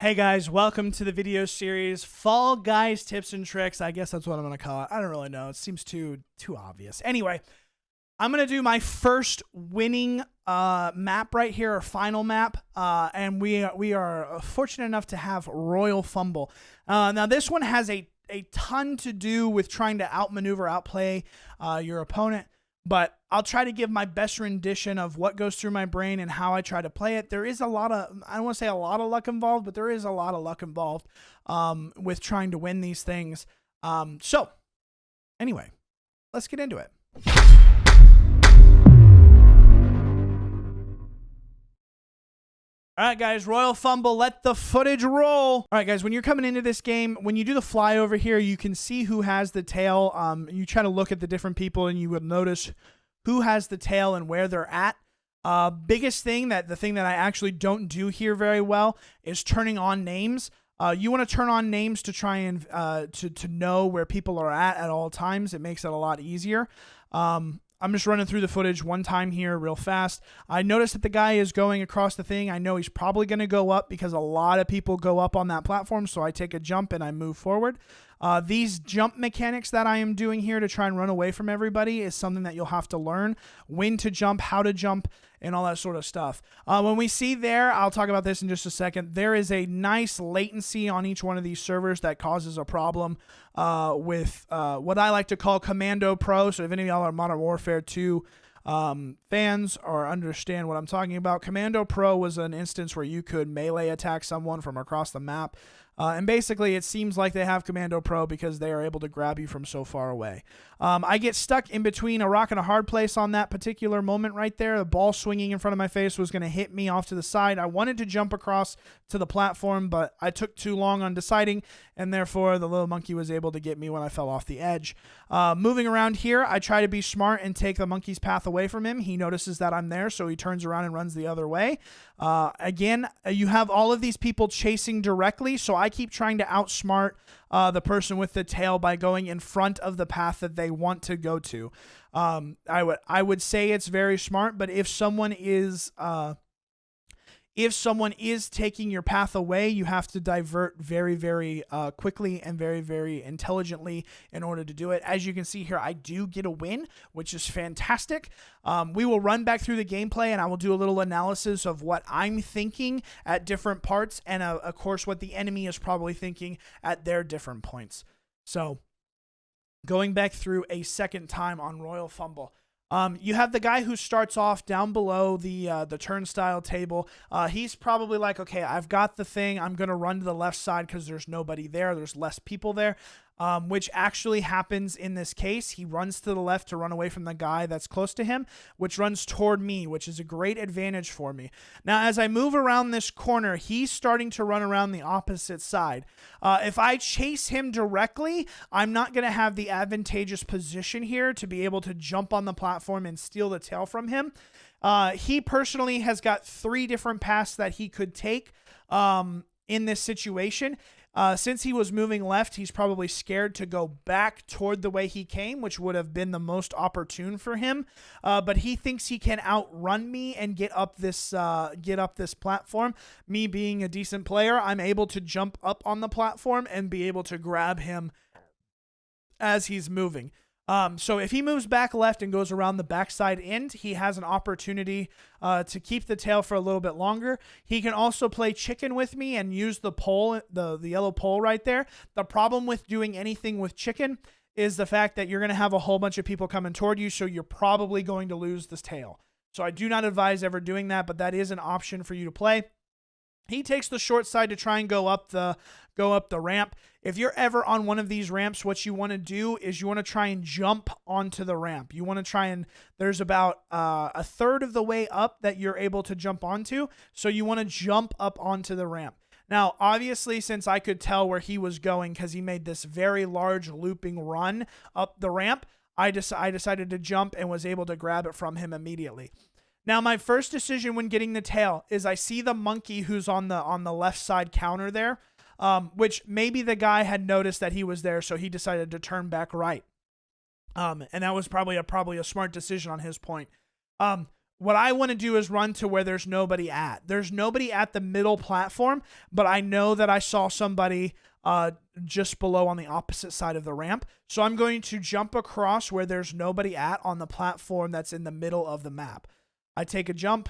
Hey guys, welcome to the video series Fall Guys Tips and Tricks. I guess that's what I'm going to call it. I don't really know. It seems too obvious. Anyway, I'm going to do my first winning map right here, or final map, and we are fortunate enough to have Royal Fumble. Now this one has a ton to do with trying to outmaneuver, outplay your opponent. But I'll try to give my best rendition of what goes through my brain and how I try to play it. There is a lot of, I don't want to say a lot of luck involved, but there is a lot of luck involved with trying to win these things. So, anyway, let's get into it. All right, guys, Royal Fumble, let the footage roll. All right, guys, when you're coming into this game, when you do the flyover here, you can see who has the tail. You try to look at the different people, and you will notice who has the tail and where they're at. Biggest thing, the thing that I actually don't do here very well is turning on names. You want to turn on names to try and to know where people are at all times. It makes it a lot easier. I'm just running through the footage one time here real fast. I noticed that the guy is going across the thing. I know he's probably going to go up because a lot of people go up on that platform, so I take a jump and I move forward. These jump mechanics that I am doing here to try and run away from everybody is something that you'll have to learn. When to jump, how to jump, and all that sort of stuff. When we see there, I'll talk about this in just a second, there is a nice latency on each one of these servers that causes a problem with what I like to call Commando Pro. So if any of y'all are Modern Warfare 2 fans or understand what I'm talking about, Commando Pro was an instance where you could melee attack someone from across the map. And basically, it seems like they have Commando Pro because they are able to grab you from so far away. I get stuck in between a rock and a hard place on that particular moment right there. The ball swinging in front of my face was going to hit me off to the side. I wanted to jump across to the platform, but I took too long on deciding, and therefore the little monkey was able to get me when I fell off the edge. Moving around here, I try to be smart and take the monkey's path away from him. He notices that I'm there, so he turns around and runs the other way. Again, you have all of these people chasing directly, so I keep trying to outsmart the person with the tail by going in front of the path that they want to go to. I would say it's very smart, but if someone is taking your path away, you have to divert very, very quickly and very, very intelligently in order to do it. As you can see here, I do get a win, which is fantastic. We will run back through the gameplay, and I will do a little analysis of what I'm thinking at different parts, and of course, what the enemy is probably thinking at their different points. So, going back through a second time on Royal Fumble. You have the guy who starts off down below the turnstile table. He's probably like, okay, I've got the thing. I'm going to run to the left side because there's nobody there. There's less people there, which actually happens in this case. He runs to the left to run away from the guy that's close to him, which runs toward me, which is a great advantage for me. Now, as I move around this corner, he's starting to run around the opposite side. If I chase him directly, I'm not going to have the advantageous position here to be able to jump on the platform and steal the tail from him. He personally has got 3 different paths that he could take in this situation. Since he was moving left, he's probably scared to go back toward the way he came, which would have been the most opportune for him. But he thinks he can outrun me and get up this platform. Me being a decent player, I'm able to jump up on the platform and be able to grab him as he's moving. So if he moves back left and goes around the backside end, he has an opportunity to keep the tail for a little bit longer. He can also play chicken with me and use the pole, the yellow pole right there. The problem with doing anything with chicken is the fact that you're going to have a whole bunch of people coming toward you, so you're probably going to lose this tail. So I do not advise ever doing that, but that is an option for you to play. He takes the short side to try and go up the ramp. If you're ever on one of these ramps, what you want to do is you want to try and jump onto the ramp. You want to try and, there's about a third of the way up that you're able to jump onto. So you want to jump up onto the ramp. Now, obviously, since I could tell where he was going because he made this very large looping run up the ramp, I decided to jump and was able to grab it from him immediately. Now, my first decision when getting the tail is I see the monkey who's on the left side counter there, which maybe the guy had noticed that he was there, so he decided to turn back right. And that was probably a smart decision on his point. what I want to do is run to where there's nobody at. There's nobody at the middle platform, but I know that I saw somebody just below on the opposite side of the ramp. So I'm going to jump across where there's nobody at on the platform that's in the middle of the map. I take a jump,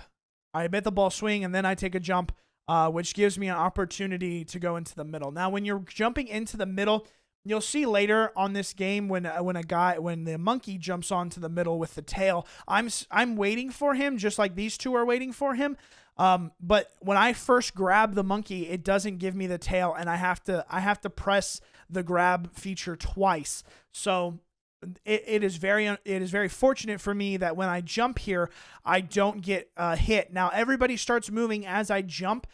I bet the ball swing, and then I take a jump, which gives me an opportunity to go into the middle. Now, when you're jumping into the middle, you'll see later on this game when the monkey jumps onto the middle with the tail, I'm waiting for him just like these two are waiting for him. But when I first grab the monkey, it doesn't give me the tail, and I have to press the grab feature twice. So it is very fortunate for me that when I jump here, I don't get hit. Now everybody starts moving as I jump,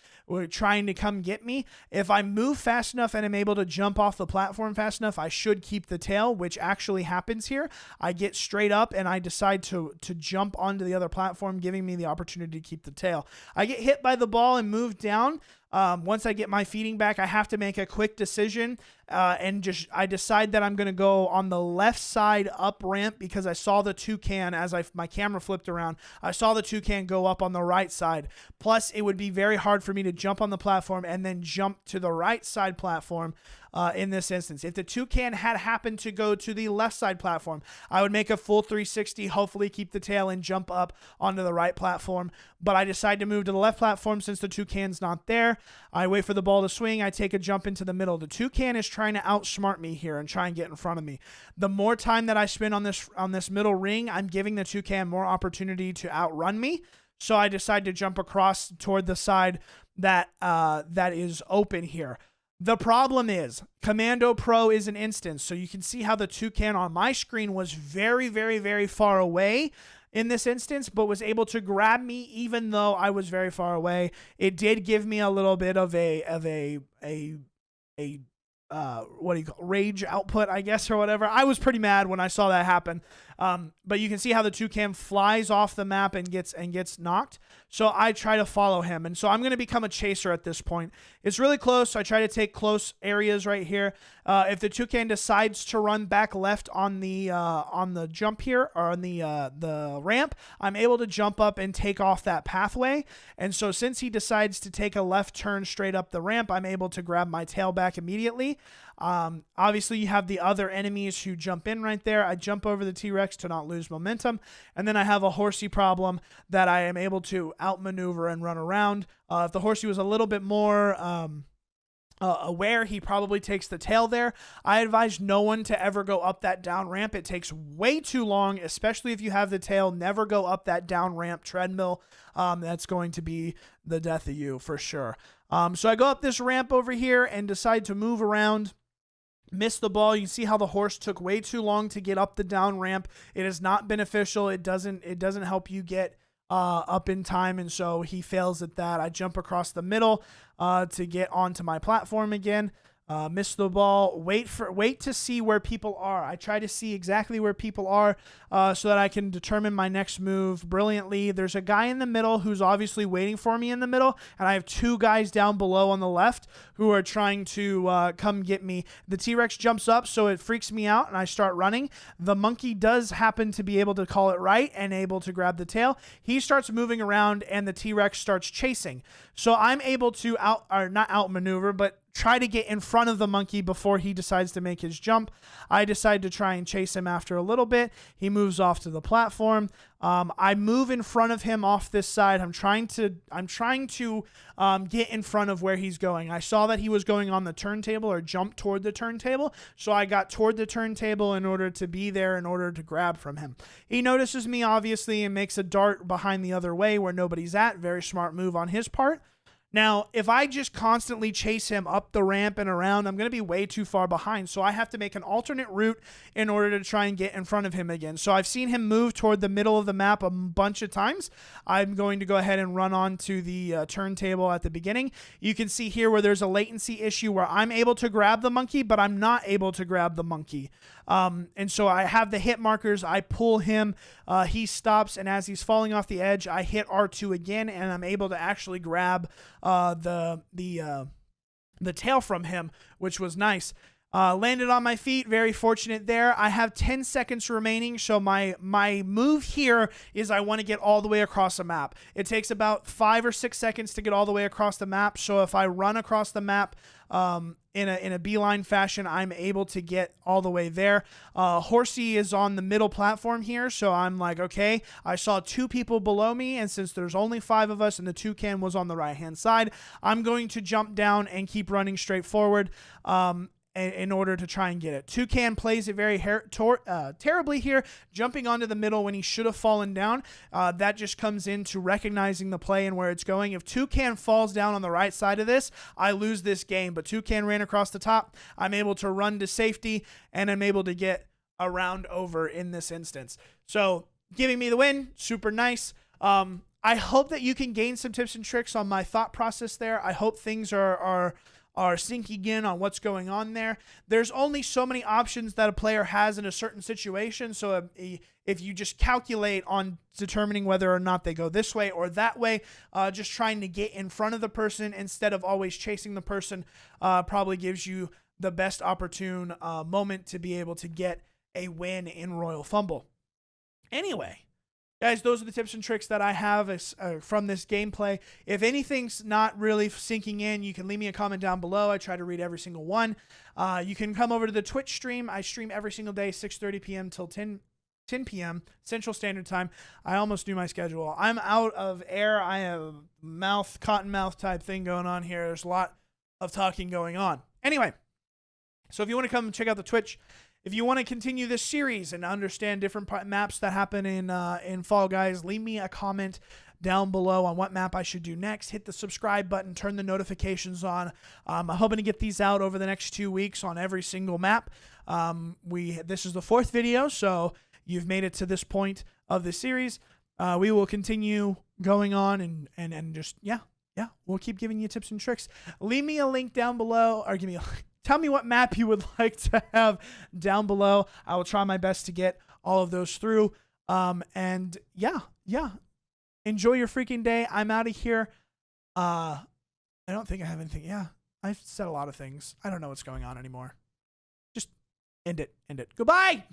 trying to come get me. If I move fast enough and I'm able to jump off the platform fast enough, I should keep the tail, which actually happens here. I get straight up and I decide to jump onto the other platform, giving me the opportunity to keep the tail. I get hit by the ball and move down. Once I get my feeding back, I have to make a quick decision, and I decide that I'm going to go on the left side up ramp because I saw the toucan as my camera flipped around. I saw the toucan go up on the right side. Plus, it would be very hard for me to jump on the platform and then jump to the right side platform. In this instance, if the toucan had happened to go to the left side platform, I would make a full 360, hopefully keep the tail and jump up onto the right platform. But I decide to move to the left platform since the toucan's not there. I wait for the ball to swing. I take a jump into the middle. The toucan is trying to outsmart me here and try and get in front of me. The more time that I spend on this middle ring, I'm giving the toucan more opportunity to outrun me. So I decide to jump across toward the side that is open here. The problem is Commando Pro is an instance, so you can see how the toucan on my screen was very, very, very far away in this instance, but was able to grab me even though I was very far away. It did give me a little bit of a rage output, I guess, or whatever. I was pretty mad when I saw that happen. But you can see how the toucan flies off the map and gets knocked. So I try to follow him. And so I'm going to become a chaser at this point. It's really close. So I try to take close areas right here. If the toucan decides to run back left on the jump here, or on the ramp, I'm able to jump up and take off that pathway. And so since he decides to take a left turn straight up the ramp, I'm able to grab my tail back immediately. Obviously you have the other enemies who jump in right there. I jump over the T-Rex to not lose momentum. And then I have a horsey problem that I am able to outmaneuver and run around. If the horsey was a little bit more, aware, he probably takes the tail there. I advise no one to ever go up that down ramp. It takes way too long, especially if you have the tail. Never go up that down ramp treadmill. That's going to be the death of you for sure. So I go up this ramp over here and decide to move around. Miss the ball. You can see how the horse took way too long to get up the down ramp. It is not beneficial. It doesn't help you get up in time, and so he fails at that. I jump across the middle to get onto my platform again. Miss the ball. Wait to see where people are. I try to see exactly where people are so that I can determine my next move brilliantly. There's a guy in the middle who's obviously waiting for me in the middle, and I have two guys down below on the left who are trying to come get me. The T-Rex jumps up, so it freaks me out, and I start running. The monkey does happen to be able to call it right and able to grab the tail. He starts moving around, and the T-Rex starts chasing. So I'm able to not outmaneuver, but try to get in front of the monkey before he decides to make his jump. I decide to try and chase him after a little bit. He moves off to the platform. I move in front of him off this side. I'm trying to get in front of where he's going. I saw that he was going on the turntable or jumped toward the turntable, so I got toward the turntable in order to be there in order to grab from him. He notices me obviously and makes a dart behind the other way where nobody's at. Very smart move on his part. Now, if I just constantly chase him up the ramp and around, I'm going to be way too far behind. So I have to make an alternate route in order to try and get in front of him again. So I've seen him move toward the middle of the map a bunch of times. I'm going to go ahead and run on to the turntable at the beginning. You can see here where there's a latency issue where I'm able to grab the monkey, but I'm not able to grab the monkey. And so I have the hit markers. I pull him. He stops, and as he's falling off the edge, I hit R2 again, and I'm able to actually grab the tail from him, which was nice. Landed on my feet, very fortunate there. I have 10 seconds remaining, so my move here is I want to get all the way across the map. It takes about 5 or 6 seconds to get all the way across the map, so if I run across the map in a beeline fashion, I'm able to get all the way there. Horsey is on the middle platform here, so I'm like, okay, I saw 2 people below me, and since there's only 5 of us and the toucan was on the right-hand side, I'm going to jump down and keep running straight forward. In order to try and get it. Toucan plays it very terribly here, jumping onto the middle when he should have fallen down. That just comes into recognizing the play and where it's going. If Toucan falls down on the right side of this, I lose this game, but Toucan ran across the top. I'm able to run to safety, and I'm able to get a round over in this instance. So giving me the win, super nice. I hope that you can gain some tips and tricks on my thought process there. I hope things are sinking in on what's going on there. There's only so many options that a player has in a certain situation. So if you just calculate on determining whether or not they go this way or that way, just trying to get in front of the person instead of always chasing the person probably gives you the best opportune moment to be able to get a win in Royal Fumble. Anyway, guys, those are the tips and tricks that I have from this gameplay. If anything's not really sinking in, you can leave me a comment down below. I try to read every single one. You can come over to the Twitch stream. I stream every single day, 6:30 p.m. till 10 p.m. Central Standard Time. I almost knew my schedule. I'm out of air. I have cotton mouth type thing going on here. There's a lot of talking going on. Anyway, so if you want to come and check out the Twitch, if you want to continue this series and understand different maps that happen in Fall Guys, leave me a comment down below on what map I should do next. Hit the subscribe button, turn the notifications on. I'm hoping to get these out over the next 2 weeks on every single map. This is the 4th video, so you've made it to this point of the series. We will continue going on and just, yeah, we'll keep giving you tips and tricks. Leave me a link down below, or tell me what map you would like to have down below. I will try my best to get all of those through. And yeah. Enjoy your freaking day. I'm out of here. I don't think I have anything. Yeah, I've said a lot of things. I don't know what's going on anymore. Just end it. Goodbye.